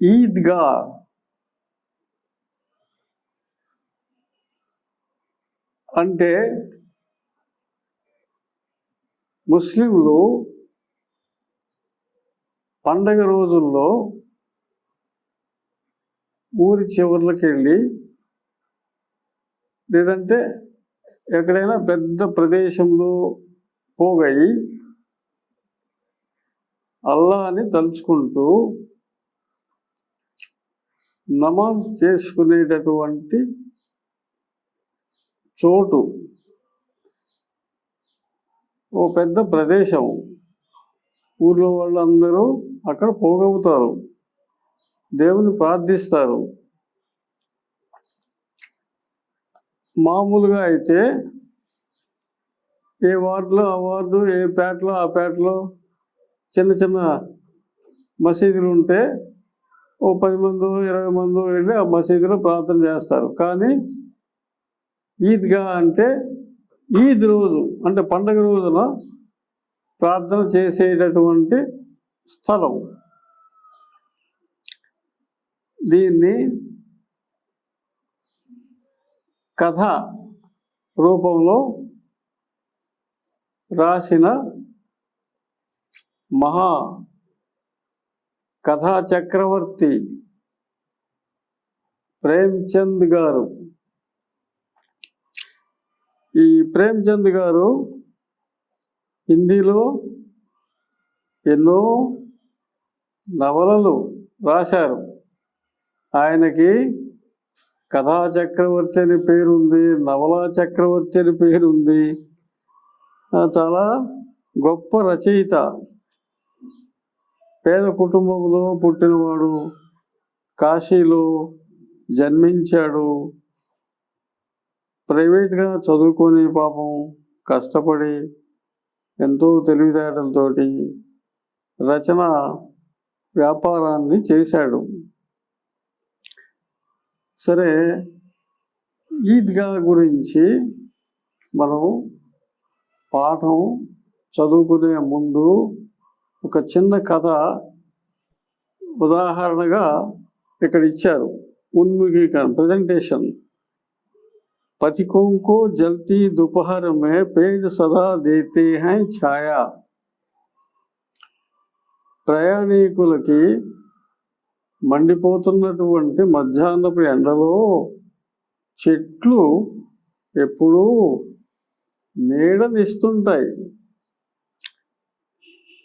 ఈద్గా అంటే ముస్లింలు పండగ రోజుల్లో ఊరి చివర్లకు వెళ్ళి లేదంటే ఎక్కడైనా పెద్ద ప్రదేశంలో పోగయి అల్లాని తలుచుకుంటూ నమాజ్ చేసుకునేటటువంటి చోటు, ఓ పెద్ద ప్రదేశం. ఊర్లో వాళ్ళందరూ అక్కడ పోగవుతారు, దేవుని ప్రార్థిస్తారు. మామూలుగా అయితే ఏ వార్డులో ఆ వార్డు, ఏ పేటలో ఆ పేటలో చిన్న చిన్న మసీదులు ఉంటే ఓ 10 మందో 20 మందో వెళ్ళి ఆ మసీదులో ప్రార్థన చేస్తారు. కానీ ఈద్గా అంటే ఈద్ రోజు, అంటే పండగ రోజున ప్రార్థన చేసేటటువంటి స్థలం. దీన్ని కథ రూపంలో రాసిన మహా కథా చక్రవర్తి ప్రేమ్చంద్ గారు. ఈ ప్రేమ్చంద్ గారు హిందీలో ఎన్నో నవలలు రాశారు. ఆయనకి కథా చక్రవర్తి అని పేరుంది, నవలా చక్రవర్తి అని పేరుంది. చాలా గొప్ప రచయిత. పేద కుటుంబంలో పుట్టినవాడు, కాశీలో జన్మించాడు. ప్రైవేట్గా చదువుకొని పాపం కష్టపడి ఎంతో తెలివితేటలతోటి రచన వ్యాపారాన్ని చేశాడు. సరే, ఈద్గా గురించి మనం పాఠం చదువుకునే ముందు ఒక చిన్న కథ ఉదాహరణగా ఇక్కడ ఇచ్చారు. ఉన్ముఖీకరణ ప్రెజెంటేషన్. पथिकों को जलती दोपहर में पेड़ सदा देते हैं छाया. ప్రయాణికులకి మండిపోతున్నటువంటి మధ్యాహ్నపు ఎండలో చెట్లు ఎప్పుడూ నీడనిస్తుంటాయి.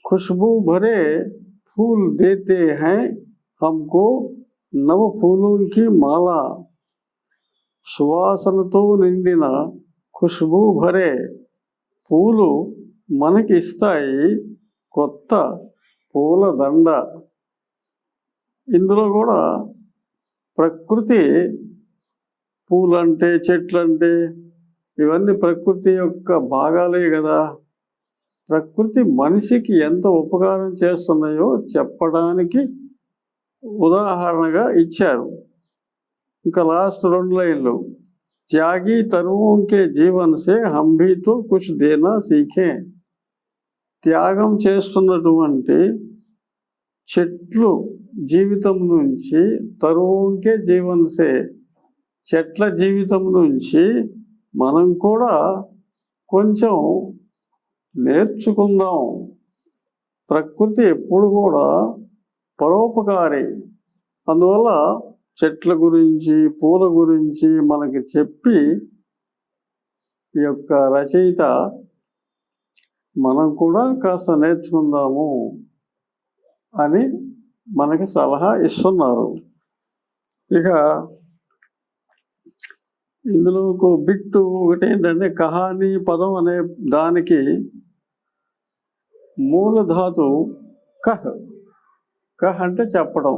खुशबू भरे फूल देते हैं हमको नव फूलों की माला. సువాసనతో నిండిన ఖుష్బూ భరే పూలు మనకి ఇస్తాయి కొత్త పూల దండ. ఇందులో కూడా ప్రకృతి, పూలంటే చెట్లంటే ఇవన్నీ ప్రకృతి యొక్క భాగాలే కదా. ప్రకృతి మనిషికి ఎంత ఉపకారం చేస్తున్నాయో చెప్పడానికి ఉదాహరణగా ఇచ్చారు. ఇంకా లాస్ట్ 2 లైన్లు. త్యాగి తరువుం కే జీవన్ సే హమ్ భీ తో కుచ్ దేనా సీఖే. త్యాగం చేస్తున్నటువంటి చెట్లు జీవితం నుంచి, తరువుం కే జీవన్ సే చెట్ల జీవితం నుంచి మనం కూడా కొంచెం నేర్చుకుందాం. ప్రకృతి ఎప్పుడు కూడా పరోపకారి. అందువల్ల చెట్ల గురించి, పూల గురించి మనకి చెప్పి ఈ యొక్క రచయిత మనం కూడా కాస్త నేర్చుకుందాము అని మనకి సలహా ఇస్తున్నారు. ఇక ఇందులో ఒక బిట్టు ఒకటి ఏంటంటే, కహానీ పదం అనే దానికి మూలధాతు కహ్. కహ్ అంటే చెప్పడం.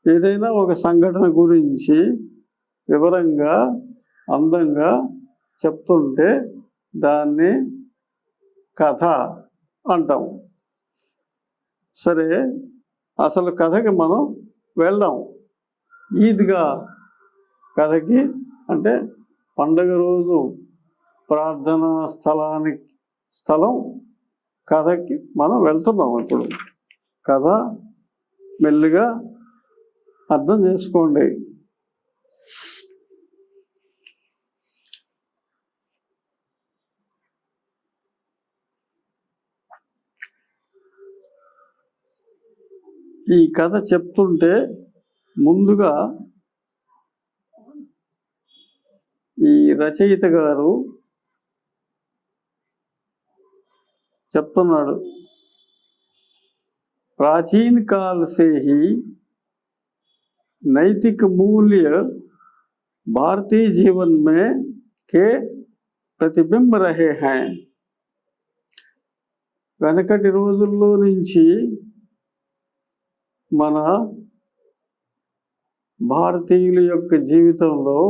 ఏదైనా ఒక సంఘటన గురించి వివరంగా, అందంగా చెప్తుంటే దాన్ని కథ అంటాం. సరే, అసలు కథకి మనం వెళ్దాం. ఈద్గా కథకి అంటే పండగ రోజు ప్రార్థనా స్థలం కథకి మనం వెళ్తున్నాం. ఇప్పుడు కథ మెల్లిగా అర్థం చేసుకోండి. ఈ కథ చెప్తుంటే ముందుగా ఈ రచయిత గారు చెప్తున్నాడు, प्राचीन काल से ही नैतिक मूल्य भारतीय जीवन में के प्रतिबिंब रहे हैं. వెనకటి రోజుల్లో నుంచి మన భారతీయుల యొక్క జీవితంలో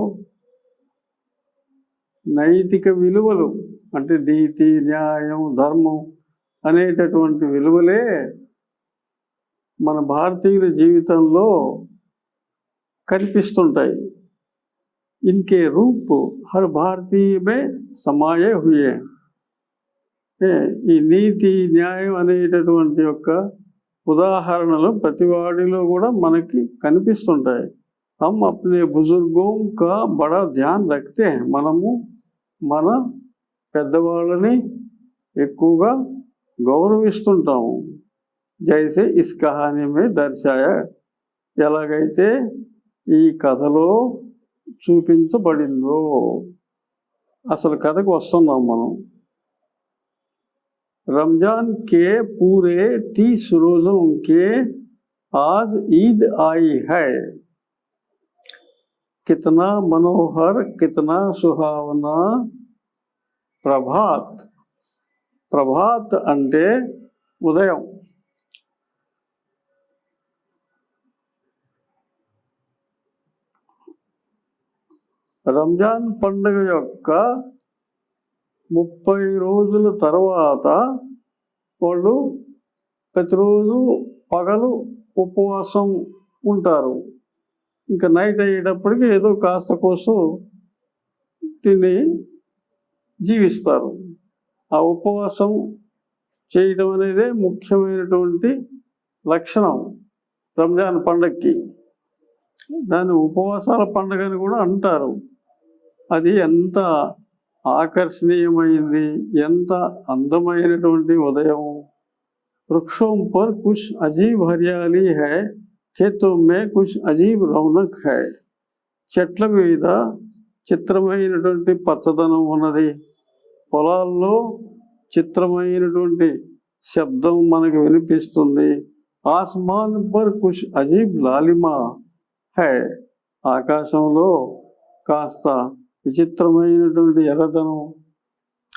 నైతిక విలువలు అంటే నీతి, న్యాయం, ధర్మం అనేటటువంటి విలువలే మన భారతీయుల జీవితంలో కనిపిస్తుంటాయి. ఇన్కే రూప్ హర్ భారతీయ మే సమాయే హుయే. ఈ నీతి, న్యాయం అనేటటువంటి యొక్క ఉదాహరణలు ప్రతి వాడిలో కూడా మనకి కనిపిస్తుంటాయి. హమ్ అప్నే బుజుర్గోं का बड़ा ध्यान रखते हैं. మనము మన పెద్దవాళ్ళని ఎక్కువగా గౌరవిస్తుంటాము. జైసే ఇస్ కహానీ మే దర్శాయా, ఎలాగైతే ఈ కథలో చూపించబడిందో. అసలు కథకు వస్తున్నాం మనం. रमजान के पूरे 30 रोजों के आज ईद आई है. कितना मनोहर, कितना सुहावना ప్రభాత్. ప్రభాత్ అంటే ఉదయం. రంజాన్ పండుగ యొక్క 30 రోజుల తర్వాత వాళ్ళు ప్రతిరోజు పగలు ఉపవాసం ఉంటారు. ఇంకా నైట్ అయ్యేటప్పటికి ఏదో కాస్త కోసం తిని జీవిస్తారు. ఆ ఉపవాసం చేయడం అనేదే ముఖ్యమైనటువంటి లక్షణం రంజాన్ పండగకి. దాన్ని ఉపవాసాల పండుగ అని కూడా అంటారు. అది ఎంత ఆకర్షణీయమైంది, ఎంత అందమైనటువంటి ఉదయం. వృక్షం పర్ కుచ్ అజీబ్ హరియాలి హై, ఖేతో మే కుచ్ అజీబ్ రౌనక్ హై. చెట్ల మీద చిత్రమైనటువంటి పచ్చదనం ఉన్నది. పొలాల్లో చిత్రమైనటువంటి శబ్దం మనకు వినిపిస్తుంది. ఆస్మాన్ పర్ కుచ్ అజీబ్ లాలిమా హై. ఆకాశంలో కాస్త విచిత్రమైనటువంటి ఎర్రదనం.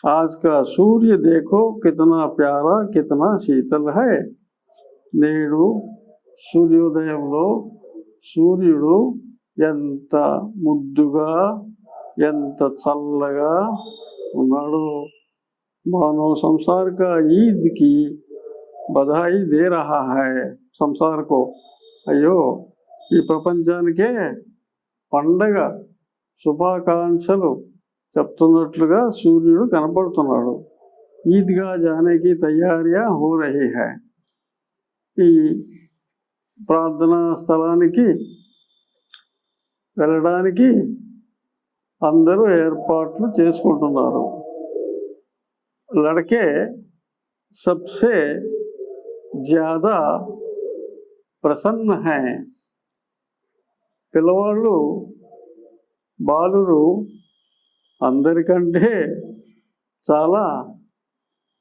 आज का सूर्य देखो कितना प्यारा, कितना शीतल है. నేడు సూర్యోదయంలో సూర్యుడు ఎంత ముద్దుగా, ఎంత చల్లగా ఉన్నాడు. मानव संसार का ईद की बधाई दे रहा है. संसार को, అయ్యో ఈ ప్రపంచానికే పండగ శుభాకాంక్షలు చెప్తున్నట్లుగా సూర్యుడు కనపడుతున్నాడు. ఈద్గా జానేకి తయారియా హో రహీ హై. ఈ ప్రార్థనా స్థలానికి వెళ్ళడానికి అందరూ ఏర్పాట్లు చేసుకుంటున్నారు. లड़के सबसे ज़्यादा ప్రసన్న హై. పిల్లవాళ్ళు, బాలురు అందరికంటే చాలా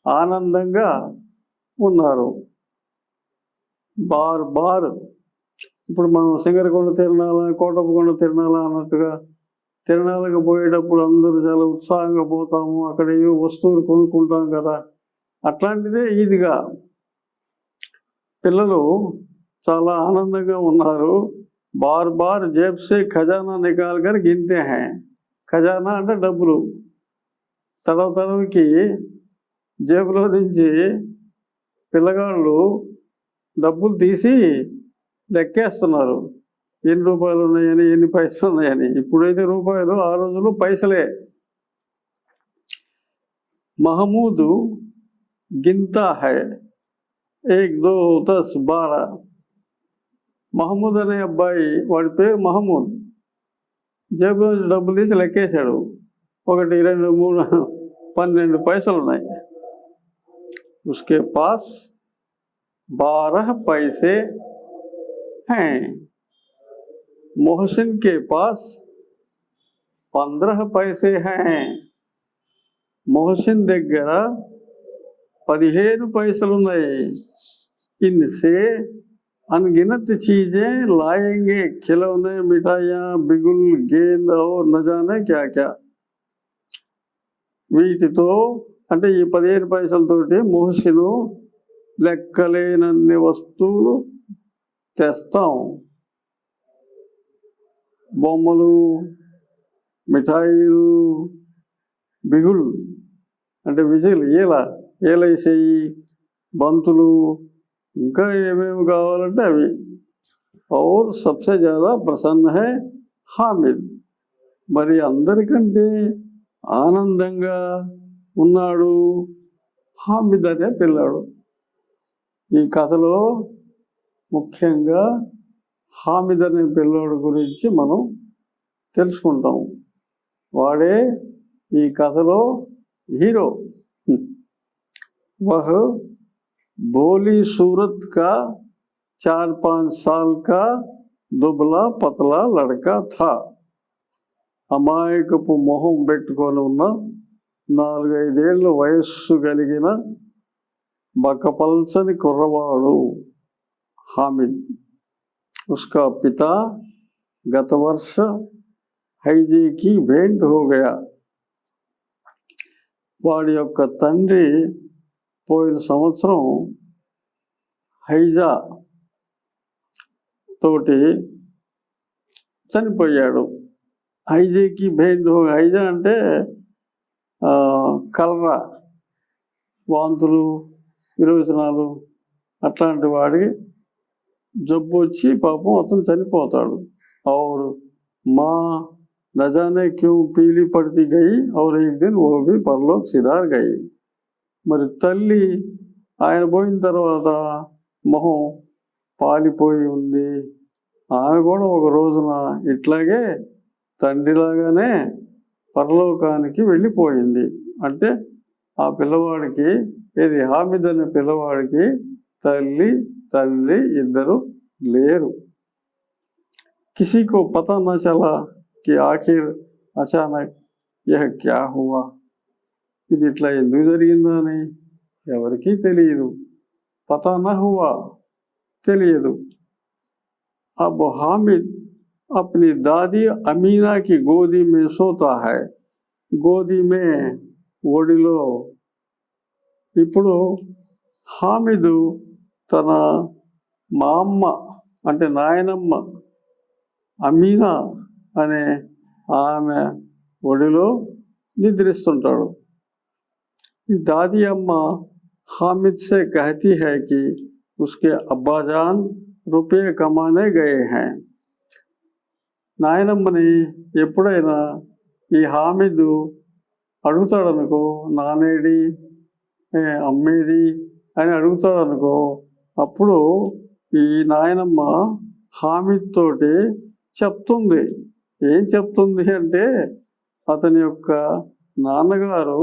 ఆనందంగా ఉన్నారు. బార్ బార్ ఇప్పుడు మనం సింగరకొండ తిరణాల, కోటప్పకొండ తిరణాల అన్నట్టుగా తిరణాలకు పోయేటప్పుడు అందరూ చాలా ఉత్సాహంగా పోతాము. అక్కడ ఏ వస్తువులు కొనుక్కుంటాం కదా, అట్లాంటిదే ఈద్గా. పిల్లలు చాలా ఆనందంగా ఉన్నారు. బార్ బార్ జేబ్ సే ఖజానా నికాల్ కర్ గిన్తే హై. ఖజానా అంటే డబ్బులు. తడవకి జేబులో నుంచి పిల్లగాళ్ళు డబ్బులు తీసి లెక్కేస్తున్నారు. ఎన్ని రూపాయలు ఉన్నాయని, ఎన్ని పైసలు ఉన్నాయని. ఇప్పుడైతే రూపాయలు, ఆ రోజుల్లో పైసలే. మహమూదు గిన్తా హై 1 2 10 12. మహమూద్ అనే అబ్బాయి, వాడి పేరు మహమూద్, జేబులో డబ్బులు తీసి లెక్కేశాడు. 1 2 3 12 పైసలు ఉన్నాయి. उसके पास 12 पैसे हैं. मोहसिन के पास 15 पैसे हैं. मोहसिन దగ్గర 15 పైసలు ఉన్నాయి. इनसे अनगिनत चीजें लाएंगे, खिलौने, मिठाइयाँ, बिगुल, गेंद और न जाने क्या क्या. వీటితో అంటే ఈ 15 పైసలతోటి మోహసిను లెక్కలేనన్ని వస్తువులు తెస్తాం. బొమ్మలు, మిఠాయిలు, బిగుల్ అంటే విజిల్, ఏలేసేయి, బంతులు, ఇంకా ఏమేమి కావాలంటే అవి. ఔర్ సబ్సే జ్యాదా ప్రసన్న హై హామిద్. మరి అందరికంటే ఆనందంగా ఉన్నాడు హామిద్ అనే పిల్లాడు. ఈ కథలో ముఖ్యంగా హామిద్ అనే పిల్లాడు గురించి మనం తెలుసుకుంటాం. వాడే ఈ కథలో హీరో. वह भोली सूरत का 4-5 साल का दुबला पतला लड़का था. అమాయకపు మొహం పెట్టుకొని ఉన్న 4-5 ఏళ్ళ వయస్సు కలిగిన బక్కపల్చని కుర్రవాడు హామిద్. उसका पिता गत वर्ष हैजे की भेंट हो गया. వాడి యొక్క తండ్రి పోయిన సంవత్సరం హైజా తోటి చనిపోయాడు. హైజాకి భేంట్. హైజా అంటే కలరా, వాంతులు, విరోచనాలు అట్లాంటి వాడికి జబ్బు వచ్చి పాపం అతను చనిపోతాడు. और माँ न जाने क्यों पीली पड़ती गई और एक दिन वो भी परलोक सिधार गई. మరి తల్లి ఆయన పోయిన తర్వాత మొహం పాలిపోయి ఉంది. ఆమె కూడా ఒక రోజున ఇట్లాగే తండ్రిలాగానే పరలోకానికి వెళ్ళిపోయింది. అంటే ఆ పిల్లవాడికి, ఇది హామిద్ అనే పిల్లవాడికి తల్లి తండ్రి ఇద్దరు లేరు. किसी को पता न चला कि आखिर अचानक यह क्या हुआ. ఇది ఇట్లా ఎందుకు జరిగిందని ఎవరికీ తెలియదు. పతా నా హువా, తెలియదు. अब हामिद अपनी दादी अमीना की गोदी में सोता है. గోది మే, ఒడిలో. ఇప్పుడు హామిదు తన మా అమ్మ అంటే నాయనమ్మ అమీనా అనే ఆమె ఒడిలో నిద్రిస్తుంటాడు. ఈ దాది అమ్మ हामिद से कहती है कि उसके अब्बाजान रुपये कमाने गए हैं. నాయనమ్మని ఎప్పుడైనా ఈ హామిదు అడుగుతాడనుకో, నానేడి, అమ్మేది అని అడుగుతాడనుకో, అప్పుడు ఈ నాయనమ్మ హామిద్ తోటి చెప్తుంది. ఏం చెప్తుంది అంటే, అతని యొక్క నాన్నగారు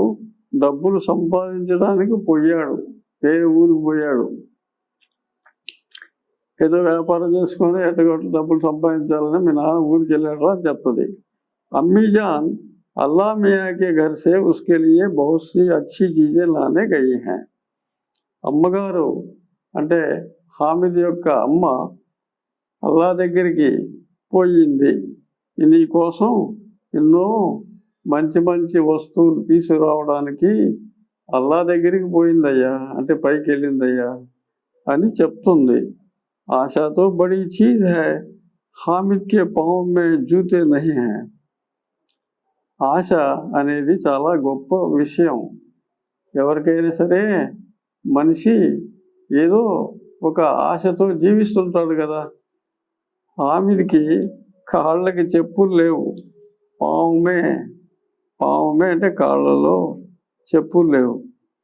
డబ్బులు సంపాదించడానికి పోయాడు, వేరే ఊరికి పోయాడు. ఏదో వ్యాపారం చేసుకొని ఎట్టగొట్టు డబ్బులు సంపాదించాలని మీ నాన్న ఊరికి వెళ్ళాడు అని చెప్తుంది. అమ్మీ జాన్ అల్లా మియా కే ఘర్ సే ఉస్కే లియే బహుత్ సి అచ్చి చీజే లానే గయి హై. అమ్మగారు అంటే హామిద్ యొక్క అమ్మ అల్లా దగ్గరికి పోయింది. నీ కోసం ఎన్నో మంచి మంచి వస్తువులు తీసుకురావడానికి అల్లా దగ్గరికి పోయిందయ్యా, అంటే పైకి వెళ్ళిందయ్యా అని చెప్తుంది. आशा तो बड़ी चीज है, हामिद के पाँव में जूते नहीं हैं. ఆశ అనేది చాలా గొప్ప విషయం. ఎవరికైనా సరే మనిషి ఏదో ఒక ఆశతో జీవిస్తుంటాడు కదా. హామిద్కి కాళ్ళకి చెప్పులు లేవు. పావుమే అంటే కాళ్ళలో చెప్పులు లేవు.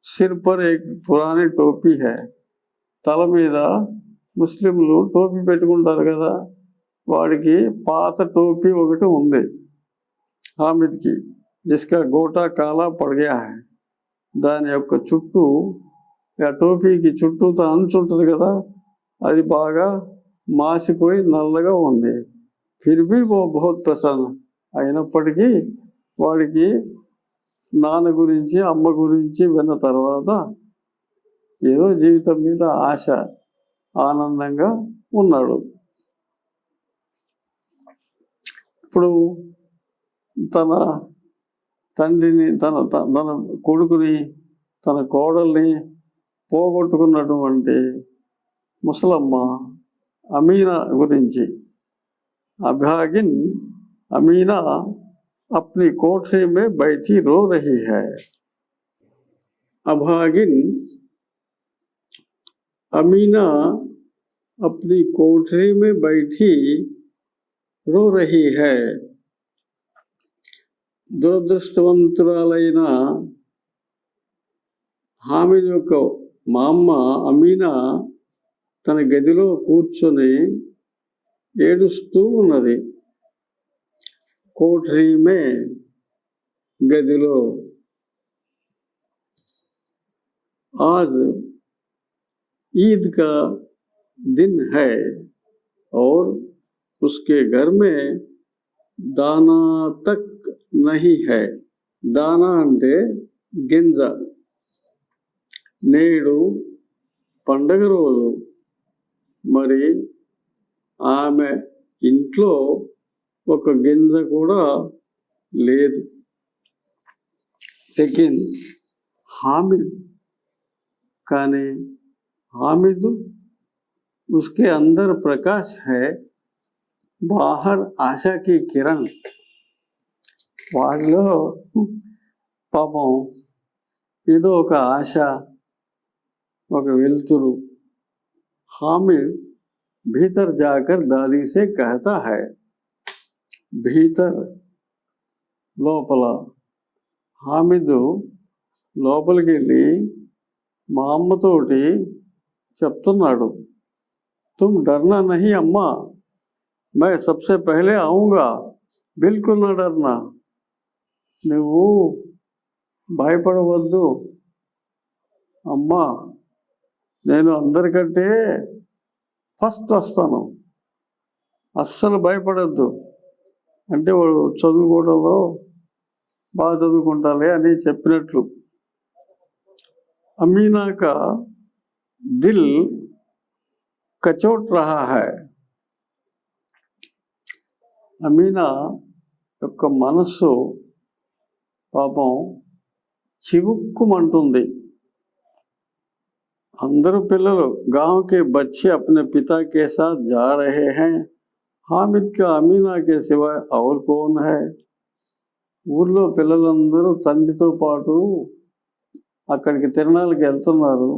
సిర్ పర్ ఏక్ పురాని టోపీ హై. తల మీద ముస్లింలు టోపీ పెట్టుకుంటారు కదా, వాడికి పాత టోపీ ఒకటి ఉంది హామిద్కి, జిస్కా గోటా కాలా పడగా. దాని యొక్క చుట్టూ, ఆ టోపీకి చుట్టూతో అంచు ఉంటుంది కదా, అది బాగా మాసిపోయి నల్లగా ఉంది. ఫిర్బీ ఓ బహుత్ పసంద్. అయినప్పటికీ వాడికి నాన్న గురించి అమ్మ గురించి విన్న తర్వాత ఏదో జీవితం మీద ఆశ, ఆనందంగా ఉన్నాడు. ఇప్పుడు తన తండ్రిని, తన కొడుకుని, తన కోడల్ని పోగొట్టుకున్నటువంటి ముసలమ్మ అమీనా గురించి, అభాగిన్ అమీనా अपनी कोठरी में बैठी रो रही है. अभागिन अमीना अपनी कोठरी में बैठी रो रही है. దురదృష్టవంతురాలైన హామిద్ యొక్క మా అమ్మ అమీనా తన గదిలో కూర్చొని ఏడుస్తూ ఉన్నది. कोठरी में, गदिलो. आज ईद का दिन है और उसके घर में दाना तक नहीं है. दाना అంటే గింజ. నేడు పండగ రోజు, మరి ఆమె ఇంట్లో ఒక గింజ కూడా లేదు. लेकिन हामिद, కానీ हामिद उसके अंदर प्रकाश है, बाहर आशा की किरण. వాడిలో పాపం ఏదో ఒక ఆశ, ఒక వెలుతురు. हामिद भीतर जाकर दादी से कहता है. భీతర్ లోపల, హామిద్ లోపలికి వెళ్ళి మా అమ్మతోటి చెప్తున్నాడు. तुम डरना नहीं अम्मा, मैं सबसे पहले आऊँगा, बिल्कुल ना डरना. నువ్వు భయపడవద్దు అమ్మా, నేను అందరికంటే ఫస్ట్ వస్తాను, అస్సలు భయపడద్దు. అంటే వాడు చదువుకోవడంలో బాగా చదువుకుంటాలే అని చెప్పినట్లు. అమీనా కా దిల్ కచోట్ రహా హై. అమీనా యొక్క మనస్సు పాపం చివుక్కుమంటుంది. అందరూ పిల్లలు గాంవ్ కే బచ్చే అప్నే పితా కే సాత్ జా రహే హై. हामिद का अमीना के सिवा और कौन है. ఊర్లో పిల్లలందరూ తండ్రితో పాటు అక్కడికి తిరణాలకి వెళ్తున్నారు,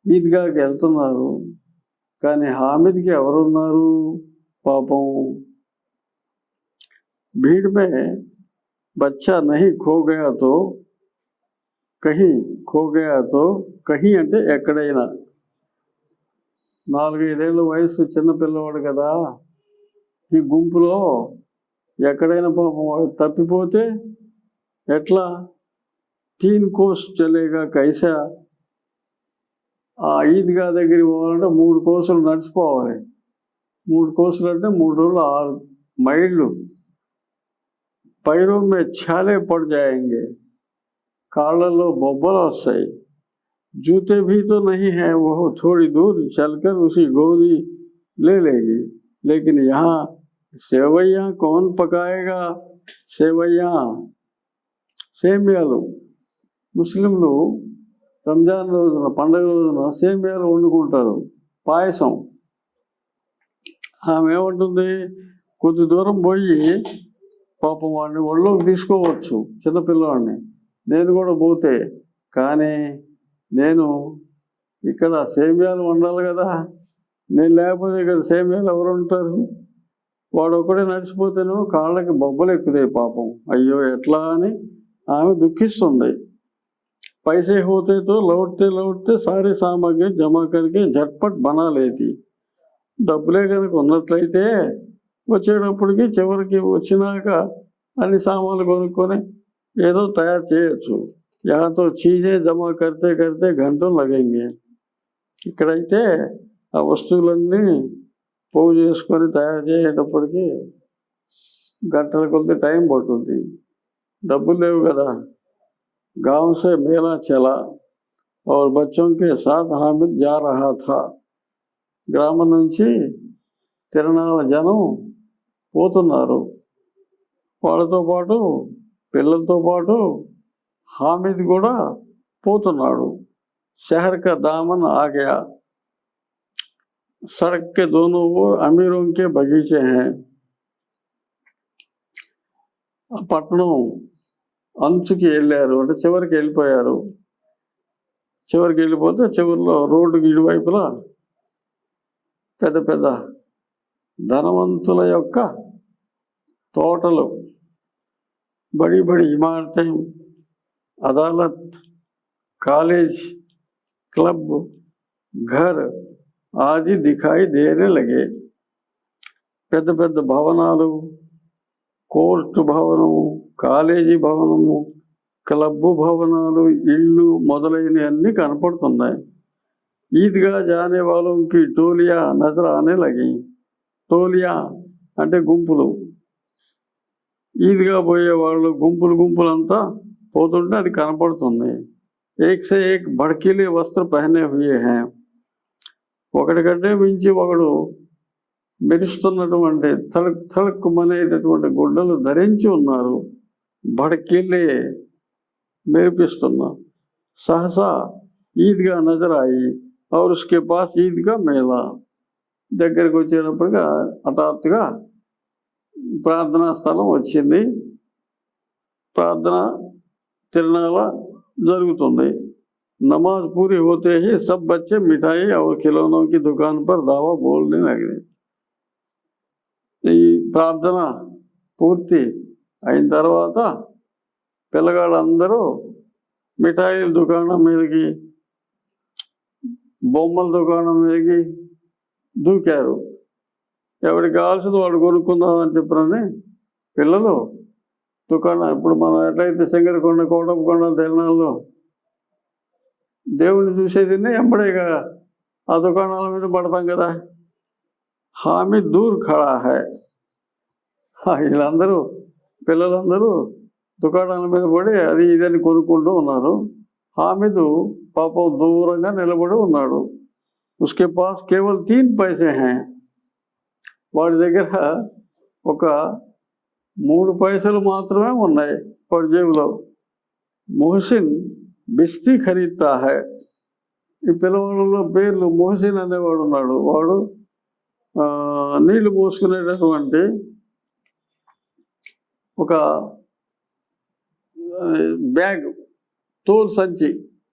ఈద్గాకి వెళ్తున్నారు. కానీ హామిద్కి ఎవరున్నారు పాపం. भीड़ में बच्चा नहीं खो गया तो कहीं, खो गया तो कहीं అంటే ఎక్కడైనా. 4-5 ఏళ్ళ వయసు చిన్న పిల్లవాడు కదా, ఈ గుంపులో ఎక్కడైనా పాపం వాడు తప్పిపోతే ఎట్లా. 3 కోస్ చలేగా కైసా. ఆ ఈద్గా దగ్గరికి పోవాలంటే 3 కోసులు నడిచిపోవాలి. 3 కోసులు అంటే 3 రోజులు 6 మైళ్ళు. पैरों में छाले पड़ जाएंगे, కాళ్ళల్లో బొబ్బలు వస్తాయి. जूते भी तो नहीं है, वो थोड़ी दूर चलकर उसी गोदी ले लेगी. लेकिन यहाँ सेवैयाँ कौन पकाएगा. सेवैयाँ, సేమియాలు. ముస్లింలు రంజాన్ రోజున, పండగ రోజున సేమియాలు వండుకుంటారు, పాయసం. ఆమె ఏమంటుంది, కొద్ది దూరం పోయి పాపం వాడిని ఒళ్ళోకి తీసుకోవచ్చు చిన్నపిల్లవాడిని, నేను కూడా పోతే. కానీ నేను ఇక్కడ సేమియాలు వండాలి కదా, నేను లేకపోతే ఇక్కడ సేమియాలు ఎవరు ఉంటారు. వాడు ఒకడే నడిచిపోతేనో కాళ్ళకి బొబ్బలు ఎక్కుతాయి పాపం. అయ్యో ఎట్లా అని ఆమె దుఃఖిస్తుంది. पैसे होते तो लौटते लौटते सारी सामग्री जमा करके झटपट बना लेती. డబ్బులే కనుక ఉన్నట్లయితే వచ్చేటప్పటికి చివరికి వచ్చినాక అన్ని సామాన్లు కొనుక్కొని ఏదో తయారు చేయొచ్చు. यहाँ तो चीजें जमा करते करते घंटों लगेंगे. ఇక్కడైతే ఆ వస్తువులన్నీ పోగు చేసుకొని తయారు చేసేటప్పటికి గంటల కొద్ది టైం పడుతుంది. డబ్బులు లేవు కదా. गांव से मेला चला और बच्चों के साथ हामिद जा रहा था. గ్రామం నుంచి తిరణాల జనం పోతున్నారు. వాళ్ళతో పాటు పిల్లలతో పాటు हामिद కూడా పోతున్నాడు. शहर का दामन आ गया. सड़क के दोनों ओर अमीरों के बगीचे हैं. పట్టణం అంచుకి వెళ్ళారు, అంటే చివరికి వెళ్ళిపోయారు. చివరికి వెళ్ళిపోతే చివరిలో రోడ్డుకి ఇరువైపులా పెద్ద పెద్ద ధనవంతుల యొక్క తోటలు, బड़ी बड़ी इमारतें, अदालत, कॉलेज, क्लब, घर आदि दिखाई देने लगे. పెద్ద పెద్ద భవనాలు, కోర్టు భవనము, కాలేజీ భవనము, క్లబ్బు భవనాలు, ఇళ్ళు మొదలైనవన్నీ కనపడుతున్నాయి. ఈద్గా జానే వాళ్ళకి టోలియా నజర్ ఆనే లగి. టోలియా అంటే గుంపులు. ఈద్గా పోయే వాళ్ళు గుంపులు గుంపులంతా పోతుంటే అది కనపడుతుంది. ఏక్ సే ఏక్ భడ్కీలే వస్త్ర పహనే హుయే హై. ఒకటికంటే మించి ఒకడు మెరుస్తున్నటువంటి తళుక్ తళుక్కుమనేటటువంటి గుడ్డలు ధరించి ఉన్నారు. భడ్కీలే మెరిపిస్తున్నా. సహసా ఈద్గా నజరాయి और उसके पास ईद का मेला. దగ్గరికి వచ్చేటప్పటిగా హఠాత్తుగా ప్రార్థనా స్థలం వచ్చింది. ప్రార్థన తిరణాల జరుగుతుంది. नमाज पूरी होते ही सब बच्चे मिठाई और खिलौनों की दुकान पर दावा बोलने लगे. ఈ ప్రార్థన పూర్తి అయిన తర్వాత పిల్లగాళ్ళందరూ మిఠాయిల దుకాణం మీదకి, బొమ్మల దుకాణం మీదకి దూకారు. ఎవరికి కావాల్సింది వాడు కొనుక్కుందామని చెప్పరని పిల్లలు దుకాణం, ఇప్పుడు మనం ఎట్లయితే సింగరకొండ, కోటప్పకొండ తిరణాల్లో దేవుని చూసేదినే ఎంబడేగా ఆ దుకాణాల మీద పడతాం కదా. హామిద్ దూర్ ఖడా హై. వీళ్ళందరూ పిల్లలందరూ దుకాణాల మీద పడి అది ఇదని కొనుక్కుంటూ ఉన్నారు. హామిద్ పాపం దూరంగా నిలబడి ఉన్నాడు. ఉస్కే పాస్ కేవల్ 3 పైసే హై. వాడి దగ్గర ఒక 3 పైసలు మాత్రమే ఉన్నాయి వాడి జేబులో. మొహసిన్ బిస్తీ ఖరీద్తా హై. ఈ పిల్లవాళ్ళలో పేర్లు మొహసిన్ అనేవాడు ఉన్నాడు. వాడు నీళ్లు పోసుకునేటటువంటి ఒక బ్యాగ్, తోలు సంచి,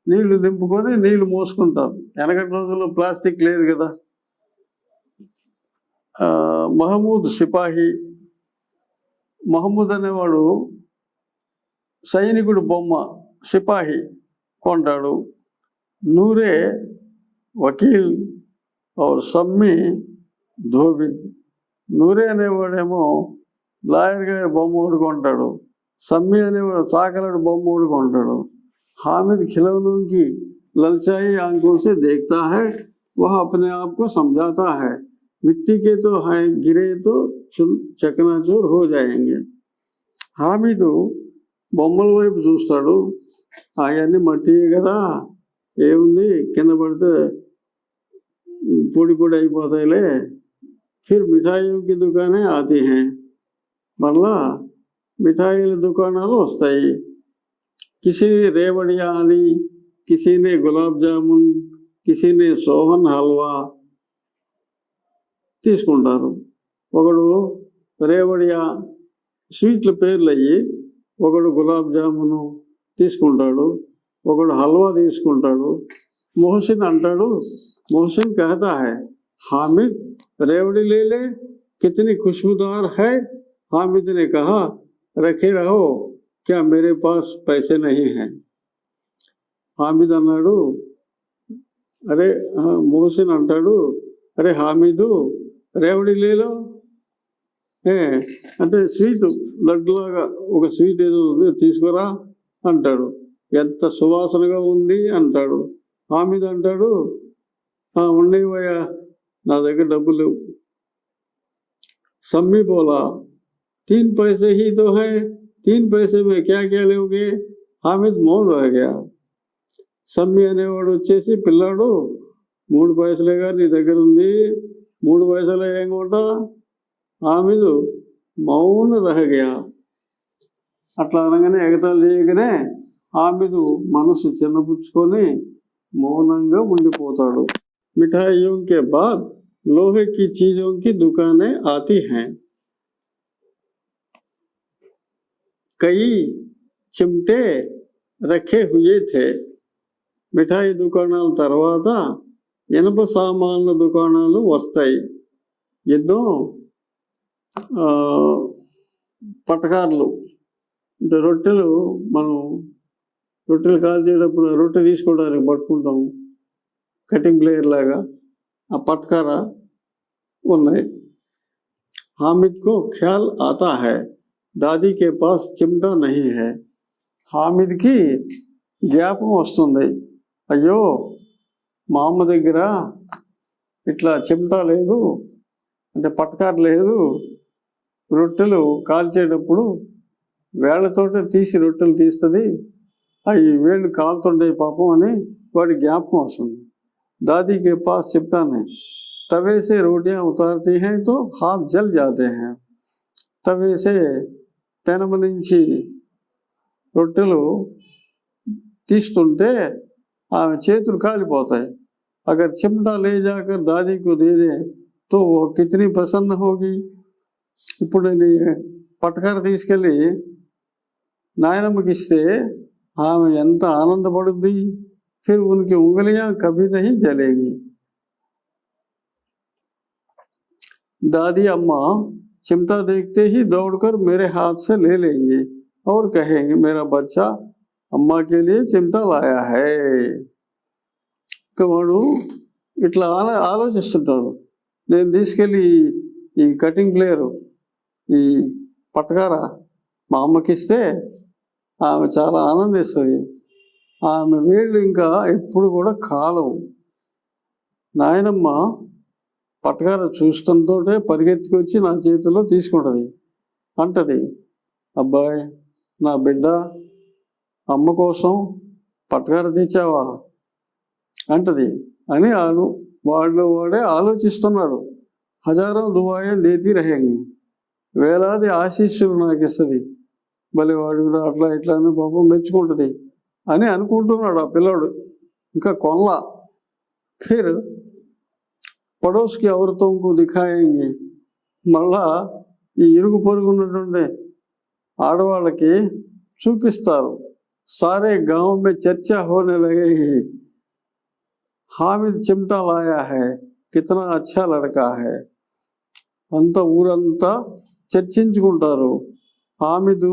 నీళ్లు నింపుకొని నీళ్లు మోసుకుంటారు. వెనకటి రోజుల్లో ప్లాస్టిక్ లేదు కదా. మహమూద్ సిపాహి. మహమూద్ అనేవాడు సైనికుడు బొమ్మ, సిపాహి కొంటాడు. నూరే వకీల్ और సమ్మి ధోబిద్. నూరే అనేవాడేమో లాయర్ గారి బొమ్మ ఒకటి కొంటాడు. సమ్మి అనేవాడు చాకలడు బొమ్మ ఒకటి కొంటాడు. हामिद खिलौनों की ललचाई आंखों से देखता है. वह अपने आप को समझाता है, मिट्टी के तो हैं, गिरे तो चकनाचूर हो जाएंगे. హామిద్ బొమ్మల వైపు చూస్తాడు. అవన్నీ మట్టియే కదా, ఏముంది, కింద పడితే పొడి పొడి అయిపోతాయిలే. ఫిర్ మిఠాయిयों की दुकानें आती हैं. మళ్ళా మిఠాయిల దుకాణాలు వస్తాయి. किसी ने रेवड़िया आनी, किसी ने गुलाब जामुन, किसी ने सोहन हलवा తీసుకుంటారు. ఒకడు రేవడియా స్వీట్ల పేర్లు అయ్యి, ఒకడు గులాబ్ జామును తీసుకుంటాడు, ఒకడు హల్వా తీసుకుంటాడు. మొహసిన్ అంటాడు, మొహసిన్ कहता है, हामिद रेवड़ी ले ले, कितनी खुशबूदार है. हामिद ने कहा, रखे रहो, क्या मेरे पास पैसे नहीं हैं. హామిద్ అన్నాడు, అరే మోహసిన్ అంటాడు, అరే హామీదు రేవడి లేలో అంటే స్వీట్ లడ్డులాగా ఒక స్వీట్ ఏదో ఉంది తీసుకురా అంటాడు. ఎంత సువాసనగా ఉంది అంటాడు. హామీద్ అంటాడు, ఉండేవయ్యా నా దగ్గర డబ్బులు లేవు. सम्मी बोला 3 पैसे ही तो है, 3 पैसे में क्या क्या लोगे? హామిద్ మౌన్ రह गया. సమ్మి అనేవాడు వచ్చేసి, పిల్లాడు 3 పైసలేగా నీ దగ్గర ఉంది, 3 పైసలు ఏం కొంటా? హామిద్ మౌన్ రह गया. అట్లా అనగానే ఎగతాళి చేయగానే హామిద్ మనసు చిన్నపుచ్చుకొని మౌనంగా ఉండిపోతాడు. మిఠాయియోं के बाद लोहे की चीजों की दुकानें आती हैं. कई चिमटे रखे हुए थे. మిఠాయి దుకాణాల తర్వాత ఇనుప సామాన్ల దుకాణాలు వస్తాయి. ఎన్నో పటకార్లు అంటే రొట్టెలు, మనం రొట్టెలు కాల్చేటప్పుడు రొట్టె తీసుకోవడానికి పట్టుకుంటాము, కటింగ్ ప్లేయర్ లాగా ఆ పటకార ఉన్నాయి. हामिद को ख्याल आता है दादी के पास चिमटा नहीं है. హామిద్కి జ్ఞాపకం వస్తుంది, అయ్యో మా అమ్మ దగ్గర ఇట్లా చిమటా లేదు, అంటే పటకార లేదు, రొట్టెలు కాల్చేటప్పుడు వేళ్లతోటే తీసి రొట్టెలు తీస్తుంది, అవి వేళ్ళు కాలుతుంటాయి పాపం అని వాడి జ్ఞాపకం వస్తుంది. दादी के पास चिमटा नहीं. तवे से रोटियां उतारती हैं तो हाथ जल जाते हैं. तवे से పెనమ నుంచి రొట్టెలు తీస్తుంటే ఆమె చేతులు కాలిపోతాయి. अगर चिमटा ले जाकर दादी को दे दे तो वो कितनी प्रसन्न होगी. ఇప్పుడు నేను పటకార తీసుకెళ్ళి నాయనమ్మకి ఇస్తే ఆమె ఎంత ఆనందపడుద్ది. फिर उनकी उंगलियां कभी नहीं जलेगी. दादी अम्मा चिमटा देखते ही दौड़कर मेरे हाथ से ले लेंगी और कहेंगे मेरा बच्चा अम्मा के लिए चिमटा लाया है. వాడు ఇట్లా ఆలోచిస్తుంటాడు, నేను తీసుకెళ్ళి ఈ కటింగ్ ప్లేయరు, ఈ పటకార మా అమ్మకిస్తే ఆమె చాలా ఆనందిస్తుంది, ఆమె వేళ్ళు ఇంకా ఎప్పుడు కూడా కాలవు. నాయనమ్మ పటకార చూస్తుంతో పరిగెత్తుకొచ్చి నా చేతిలో తీసుకుంటుంది, అంటది, అబ్బాయి నా బిడ్డ అమ్మ కోసం పటకార తెచ్చావా అంటది అని వాడే ఆలోచిస్తున్నాడు. హజారం దువాయం దేతీ రహేంగి, వేలాది ఆశీస్సులు నాకు ఇస్తుంది, భలే వాడు అట్లా ఇట్లా అని పాపం మెచ్చుకుంటుంది అని అనుకుంటున్నాడు ఆ పిల్లాడు. ఇంకా కొనలా. ఫిర్ పడోస్కి ఔరతోంకు దిఖాయేంగి, మళ్ళా ఈ ఇరుగు పొరుగు ఉన్నటువంటి ఆడవాళ్ళకి చూపిస్తారు. సారే గాంవ్ మే చర్చా హోనే లగేగి, హామిద్ చిమ్టా లాయా హై, కితనా అచ్చా లడకా హై. అంతా ఊరంతా చర్చించుకుంటారు, హామిదు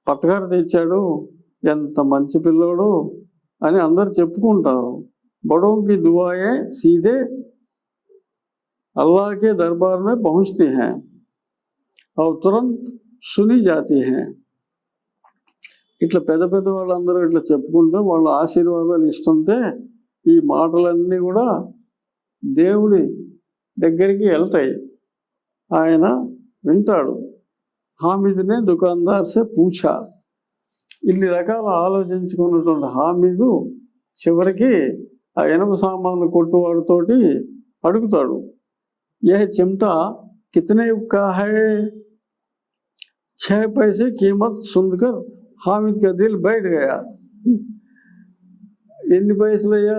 పటకార తెచ్చాడు, ఎంత మంచి పిల్లోడు అని అందరు చెప్పుకుంటారు. బడోంకి దువాయే సీదే अल्लाह के दरबार में पहुंचती हैं और तुरंत सुनी जाती हैं. ఇట్లా పెద్ద పెద్ద వాళ్ళందరూ ఇట్లా చెప్పుకుంటూ వాళ్ళ ఆశీర్వాదాలు ఇస్తుంటే ఈ మాటలన్నీ కూడా దేవుడి దగ్గరికి వెళ్తాయి, ఆయన వింటాడు. హామిద్నే దుకాందార్ సే పూఛా. ఇన్ని రకాల ఆలోచించుకున్నటువంటి హామిదు చివరికి ఆ ఇనుప సామాన్లు కొట్టువాడితోటి అడుగుతాడు, यह चिमटा कितने का है? 6 पैसे कीमत सुनकर हामिद का दिल बैठ गया. ఎన్ని పైసలయ్యా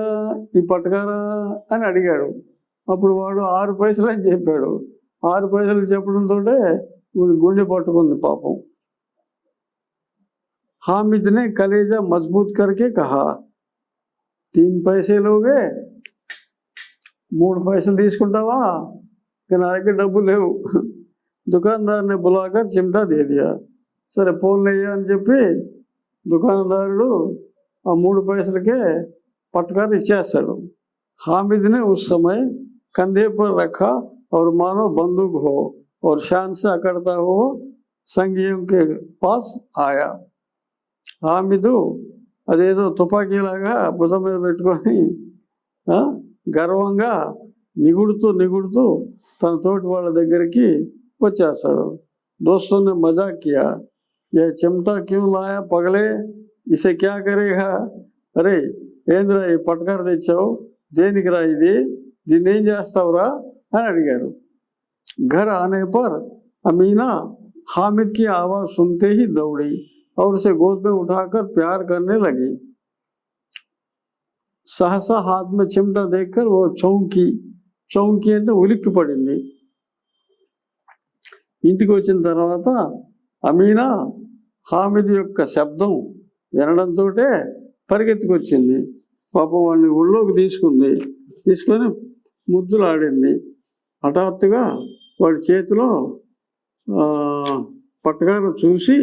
ఈ పటకారా అని అడిగాడు. అప్పుడు వాడు 6 పైసలు అని చెప్పాడు. 6 పైసలు చెప్పడంతో గుండె పట్టుకుంది పాపం. हामिद ने कलेजा मजबूत करके कहा 3 पैसे लोगे, 3 पैसలు తీసుకుంటావా, నా దగ్గర డబ్బులు లేవు. దుకాణదారుని బులాకర్ చిమ్టా దే దియా. సరే పోన్లయ్యా అని చెప్పి దుకాణదారుడు ఆ 3 पैसలకే पटकार इच्छेస్తాడు. हामिद ने उस समय कंधे पर रखा और मानो बंदूक हो और शान से अकड़ता हो संगियों के पास आया. हामिदु అదేదో తుపాకీలాగా భుజం మీద పెట్టుకొని గర్వంగా నిగుడుతూ తన తోటి వాళ్ళ దగ్గరికి వచ్చేస్తాడు. दोस्तों ने मजाक किया, यह चिमटा क्यों लाया पगले, इसे क्या करेगा. అరే ఏంద్రా ఈ పట్కారు తెచ్చావు, దేనికి రా ఇది, దీన్ని ఏం చేస్తావురా అని అడిగారు. घर आने पर अमीना हामिद की आवाज सुनते ही दौड़ी और उसे गोद में उठाकर प्यार करने लगी. सहसा हाथ में चिमटा देखकर वो చౌంకి అంటే ఉలిక్కి పడింది. ఇంటికి వచ్చిన తర్వాత అమీనా హామిద్ యొక్క శబ్దం వినడంతో పరిగెత్తుకొచ్చింది. పాపం వాడిని ఒళ్ళోకి తీసుకొని ముద్దులాడింది. హఠాత్తుగా వాడి చేతిలో పట్టకారు చూసి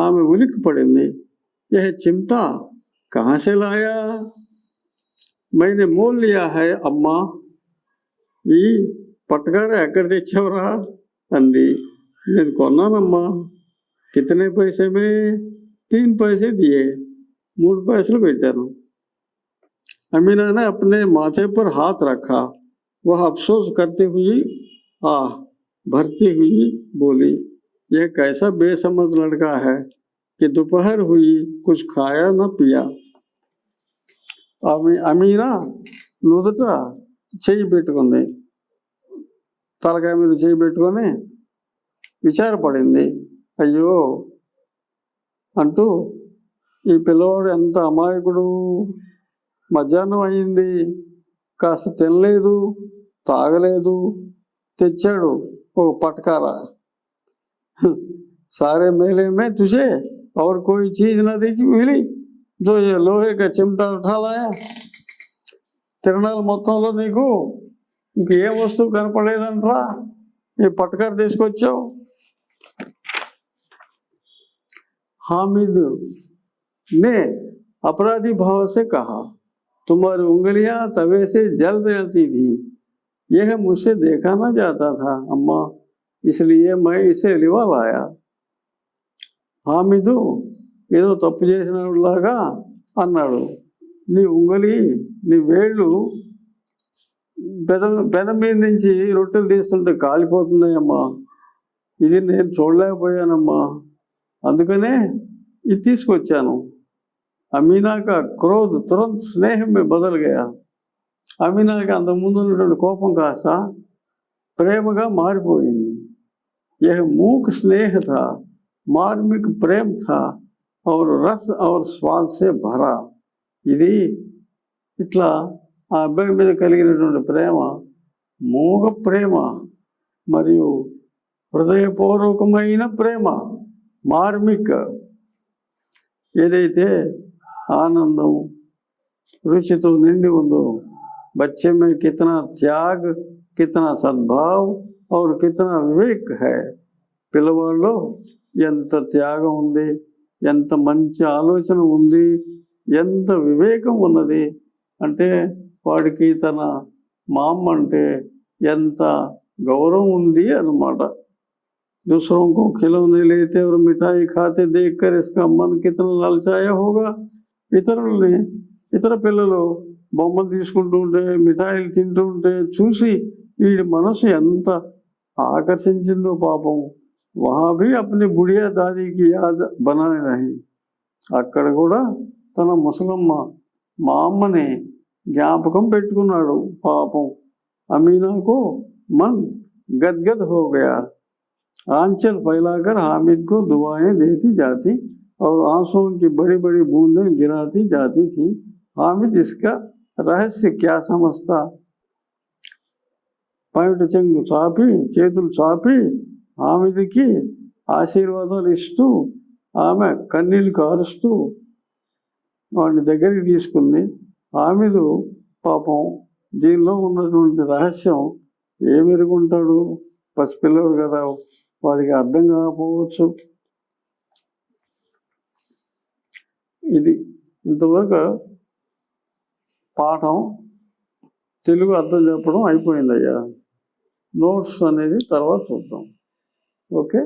ఆమె ఉలిక్కి పడింది. యహ చిమ్టా కహా సే లాయా, मैंने मोल लिया है अम्मा, ఈ పట్టకారు ఎక్కడ తెచ్చావురా అంది. నేను కొన్నానమ్మా. కితనే పైసే మే, 3 पैसे दिए, 3 पैसे పెట్టాను. अमीना ने अपने माथे पर हाथ रखा. वह अफसोस करती हुई भरती हुई बोली, यह कैसा बेसमझ लड़का है कि दोपहर हुई कुछ खाया न पिया. అమీనా నుదుట చెయ్యి పెట్టుకుంది, తలకాయ మీద చెయ్యి పెట్టుకొని విచారపడింది. అయ్యో అంటూ, ఈ పిల్లవాడు ఎంత అమాయకుడు, మధ్యాహ్నం అయింది, కాస్త తినలేదు, తాగలేదు, తెచ్చాడు ఒక పటకారా. सारे मेले में तुझे और कोई चीज न देखी मिली जो ये लोहे का चिमटा उठा लाया. తిరణాలు మొత్తంలో నీకు ఇంకే వస్తువు కనపడలేదంట్రా, ఈ పటకారు తీసుకొచ్చావు. हामिद ने अपराधी भाव से कहा, तुम्हारी उंगलियां तवे से जल जाती थी, यह मुझसे देखा ना जाता था अम्मा, इसलिए मैं इसे लिवा लाया. హామిదు ఏదో తప్పు చేసినలాగా అన్నాడు. నీ ఉంగలి, నీ వేళ్ళు పెద మీద నుంచి రొట్టెలు తీస్తుంటే కాలిపోతున్నాయమ్మా, ఇది నేను చూడలేకపోయానమ్మా, అందుకనే ఇది తీసుకొచ్చాను. అమీనా కా క్రోధ్ తురంత్ స్నేహం మే బదల్ గయా. అమీనాకి అంతకుముందు ఉన్నటువంటి కోపం కాస్త ప్రేమగా మారిపోయింది. यह मूक स्नेह था, मार्मिक प्रेम था और रस और स्वाद से भरा. ఇది ఇట్లా ఆ అబ్బాయి మీద కలిగినటువంటి ప్రేమ మూగ ప్రేమ మరియు హృదయపూర్వకమైన ప్రేమ, మార్మిక్, ఏదైతే ఆనందం రుచితో నిండి ఉందో. बच्चे में कितना त्याग, कितना सद्भाव और कितना विवेक है. పిల్లవాళ్ళలో ఎంత త్యాగం ఉంది, ఎంత మంచి ఆలోచన ఉంది, ఎంత వివేకం ఉన్నది. అంటే వాడికి తన మా అమ్మ అంటే ఎంత గౌరవం ఉంది అన్నమాట. दूसरों को खिलौने लेते और मिठाई खाते देखकर इसका मन कितना ललचाया होगा. ఇతర పిల్లలు బొమ్మలు తీసుకుంటూ ఉంటే, మిఠాయిలు తింటూ ఉంటే చూసి వీడి మనసు ఎంత ఆకర్షించిందో పాపం. वहाँ भी अपनी बुढ़िया दादी की याद बनाए रही. అక్కడ కూడా తన ముసలమ్మ మా అమ్మని జ్ఞాపకం పెట్టుకున్నాడు పాపం. अमीना को मन गदगद हो गया. आंचल फैलाकर हामिद को दुआएं देती जाती और आंसुओं की बड़ी बड़ी बूंदें गिराती जाती थी. हामिद इसका रहस्य क्या समझता. పైట చెంగు చాపి చేతులు చాపి హామిద్కి ఆశీర్వాదాలు ఇస్తూ ఆమె కన్నీళ్ళు కారుస్తూ వాడిని దగ్గరికి తీసుకుంది. హామిదు పాపం దీనిలో ఉన్నటువంటి రహస్యం ఏమెరుగుంటాడు, పసిపిల్లడు కదా, వాడికి అర్థం కాకపోవచ్చు. ఇది ఇంతవరకు పాఠం తెలుగు అర్థం చెప్పడం అయిపోయిందయ్యా. నోట్స్ అనేది తర్వాత చూద్దాం. ఓకే.